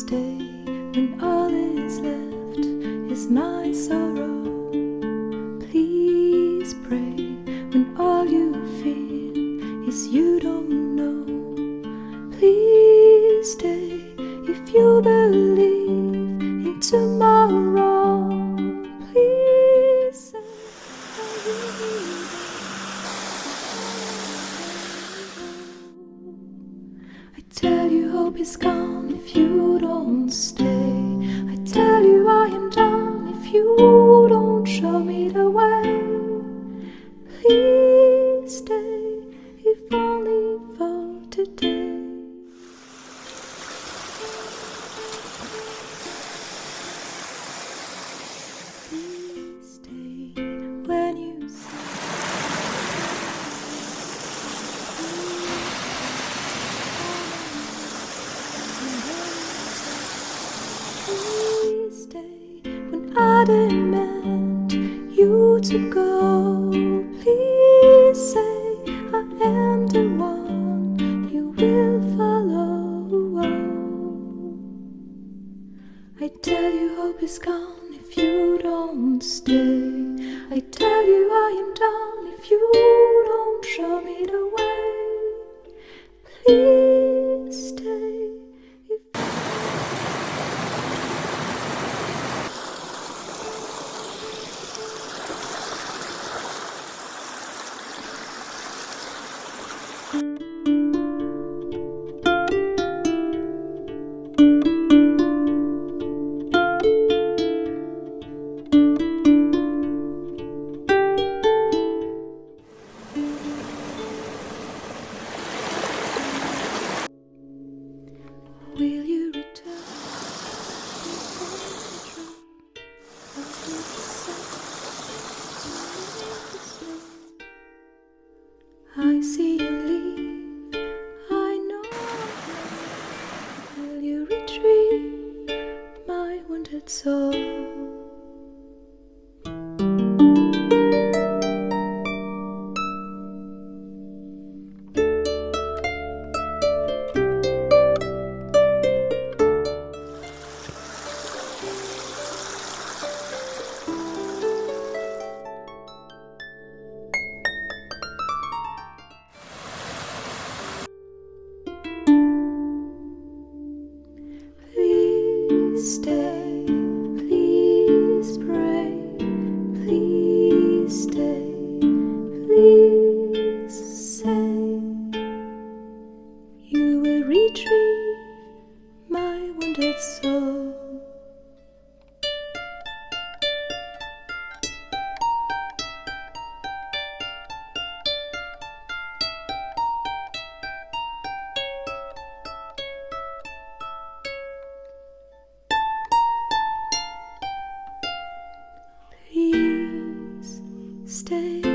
stay when all is left is my sorrow. Please pray when all you feel is you don't know. Please stay if you believe in tomorrow. Please say how you need it. I tell you hope is gone if you don't stay. I tell you I am done if you don't show me the way. Please stay if only for today. Please stay when you say please stay when I demand you to go. Please say I am the one you will follow. I tell you hope is gone if you don't stay. I tell you I am done if you don't show me the way. Please stay if will you return? I see you leave, I know. Will you retrieve my wounded soul? Please stay, please pray, please stay, please say you will retrieve my wounded soul. Please stay.